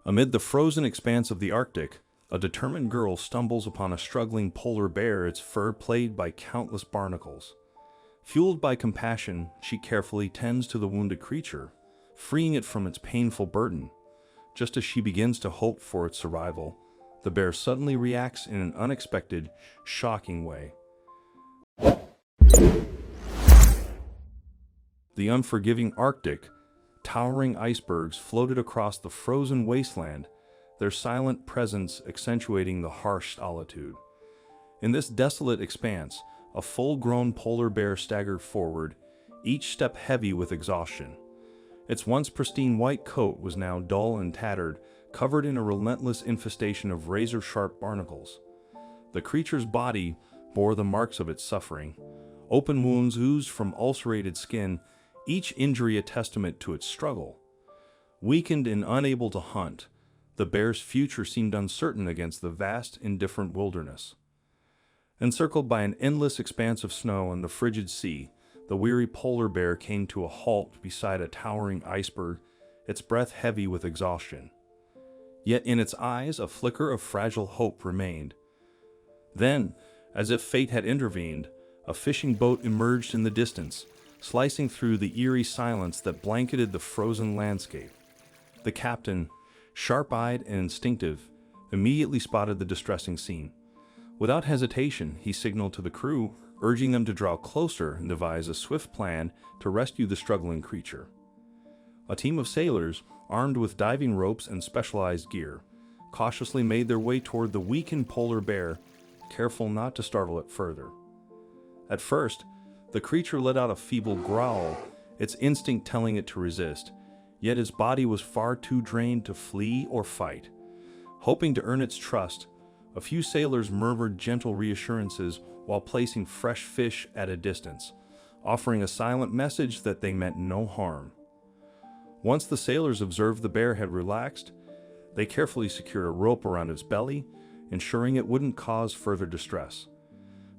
Amid the frozen expanse of the Arctic, a determined girl stumbles upon a struggling polar bear, its fur plagued by countless barnacles. Fueled by compassion, she carefully tends to the wounded creature, freeing it from its painful burden. Just as she begins to hope for its survival, the bear suddenly reacts in an unexpected, shocking way. The unforgiving Arctic, towering icebergs floated across the frozen wasteland, their silent presence accentuating the harsh solitude. In this desolate expanse, a full-grown polar bear staggered forward, each step heavy with exhaustion. Its once pristine white coat was now dull and tattered, covered in a relentless infestation of razor-sharp barnacles. The creature's body bore the marks of its suffering. Open wounds oozed from ulcerated skin, each injury a testament to its struggle. Weakened and unable to hunt, the bear's future seemed uncertain against the vast, indifferent wilderness. Encircled by an endless expanse of snow and the frigid sea, the weary polar bear came to a halt beside a towering iceberg, its breath heavy with exhaustion. Yet in its eyes a flicker of fragile hope remained. Then, as if fate had intervened, a fishing boat emerged in the distance, slicing through the eerie silence that blanketed the frozen landscape. The captain, sharp-eyed and instinctive, immediately spotted the distressing scene. Without hesitation, he signaled to the crew, urging them to draw closer and devise a swift plan to rescue the struggling creature. A team of sailors, armed with diving ropes and specialized gear, cautiously made their way toward the weakened polar bear, careful not to startle it further. At first, the creature let out a feeble growl, its instinct telling it to resist, yet its body was far too drained to flee or fight. Hoping to earn its trust, a few sailors murmured gentle reassurances while placing fresh fish at a distance, offering a silent message that they meant no harm. Once the sailors observed the bear had relaxed, they carefully secured a rope around its belly, ensuring it wouldn't cause further distress.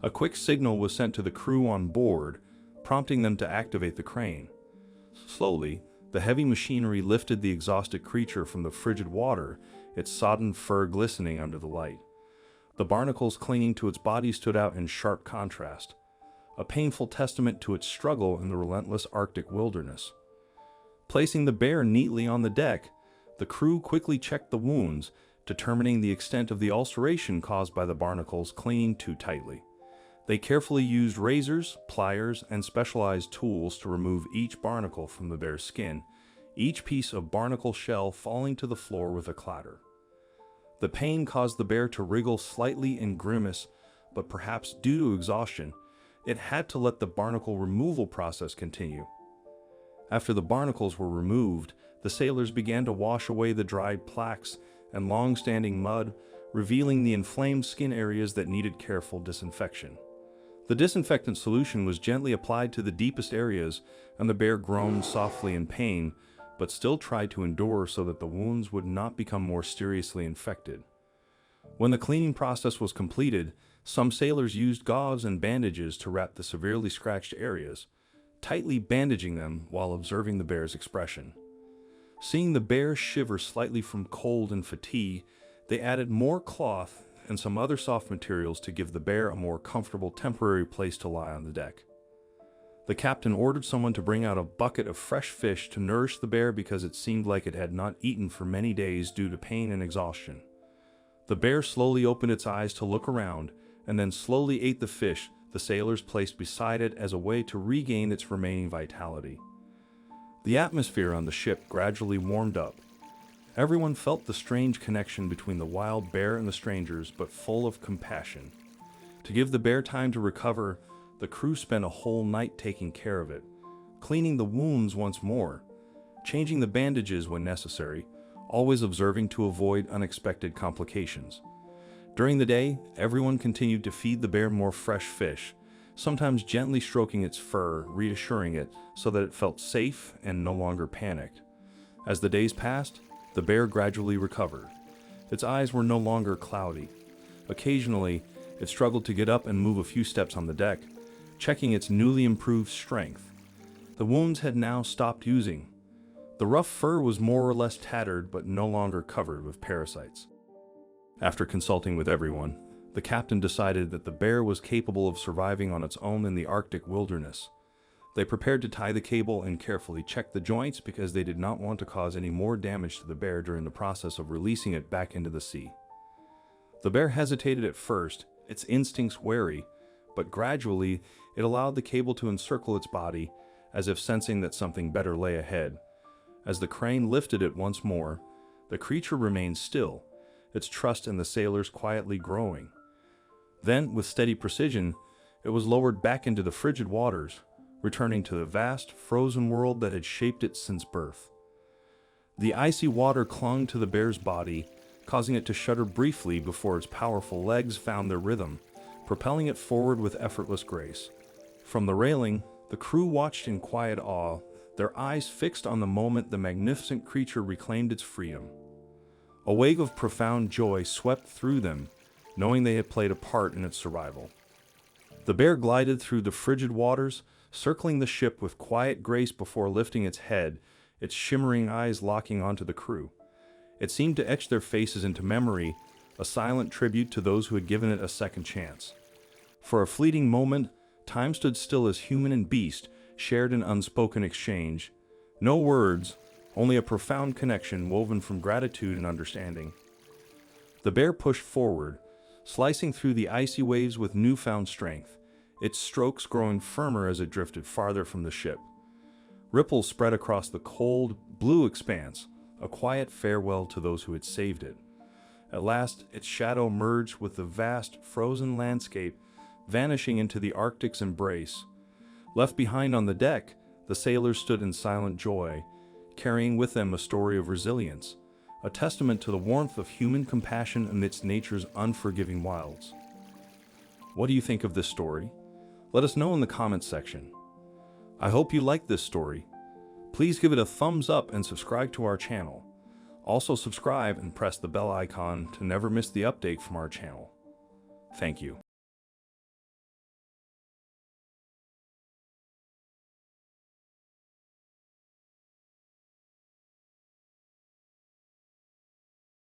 A quick signal was sent to the crew on board, prompting them to activate the crane. Slowly, the heavy machinery lifted the exhausted creature from the frigid water, its sodden fur glistening under the light. The barnacles clinging to its body stood out in sharp contrast, a painful testament to its struggle in the relentless Arctic wilderness. Placing the bear neatly on the deck, the crew quickly checked the wounds, determining the extent of the ulceration caused by the barnacles clinging too tightly. They carefully used razors, pliers, and specialized tools to remove each barnacle from the bear's skin, each piece of barnacle shell falling to the floor with a clatter. The pain caused the bear to wriggle slightly and grimace, but perhaps due to exhaustion, it had to let the barnacle removal process continue. After the barnacles were removed, the sailors began to wash away the dried plaques and long-standing mud, revealing the inflamed skin areas that needed careful disinfection. The disinfectant solution was gently applied to the deepest areas, and the bear groaned softly in pain, but still tried to endure so that the wounds would not become more seriously infected. When the cleaning process was completed, some sailors used gauze and bandages to wrap the severely scratched areas, tightly bandaging them while observing the bear's expression. Seeing the bear shiver slightly from cold and fatigue, they added more cloth and some other soft materials to give the bear a more comfortable temporary place to lie on the deck. The captain ordered someone to bring out a bucket of fresh fish to nourish the bear because it seemed like it had not eaten for many days due to pain and exhaustion. The bear slowly opened its eyes to look around, and then slowly ate the fish the sailors placed beside it as a way to regain its remaining vitality. The atmosphere on the ship gradually warmed up. Everyone felt the strange connection between the wild bear and the strangers, but full of compassion. To give the bear time to recover, the crew spent a whole night taking care of it, cleaning the wounds once more, changing the bandages when necessary, always observing to avoid unexpected complications. During the day, everyone continued to feed the bear more fresh fish, sometimes gently stroking its fur, reassuring it so that it felt safe and no longer panicked. As the days passed, the bear gradually recovered. Its eyes were no longer cloudy. Occasionally, it struggled to get up and move a few steps on the deck, checking its newly improved strength. The wounds had now stopped oozing. The rough fur was more or less tattered but no longer covered with parasites. After consulting with everyone, the captain decided that the bear was capable of surviving on its own in the Arctic wilderness. They prepared to tie the cable and carefully check the joints because they did not want to cause any more damage to the bear during the process of releasing it back into the sea. The bear hesitated at first, its instincts wary, but gradually it allowed the cable to encircle its body, as if sensing that something better lay ahead. As the crane lifted it once more, the creature remained still, its trust in the sailors quietly growing. Then, with steady precision, it was lowered back into the frigid waters, returning to the vast, frozen world that had shaped it since birth. The icy water clung to the bear's body, causing it to shudder briefly before its powerful legs found their rhythm, propelling it forward with effortless grace. From the railing, the crew watched in quiet awe, their eyes fixed on the moment the magnificent creature reclaimed its freedom. A wave of profound joy swept through them, knowing they had played a part in its survival. The bear glided through the frigid waters, circling the ship with quiet grace before lifting its head, its shimmering eyes locking onto the crew. It seemed to etch their faces into memory, a silent tribute to those who had given it a second chance. For a fleeting moment, time stood still as human and beast shared an unspoken exchange. No words, only a profound connection woven from gratitude and understanding. The bear pushed forward, slicing through the icy waves with newfound strength, its strokes growing firmer as it drifted farther from the ship. Ripples spread across the cold, blue expanse, a quiet farewell to those who had saved it. At last, its shadow merged with the vast, frozen landscape, vanishing into the Arctic's embrace. Left behind on the deck, the sailors stood in silent joy, carrying with them a story of resilience, a testament to the warmth of human compassion amidst nature's unforgiving wilds. What do you think of this story? Let us know in the comments section. I hope you liked this story. Please give it a thumbs up and subscribe to our channel. Also subscribe and press the bell icon to never miss the update from our channel. Thank you.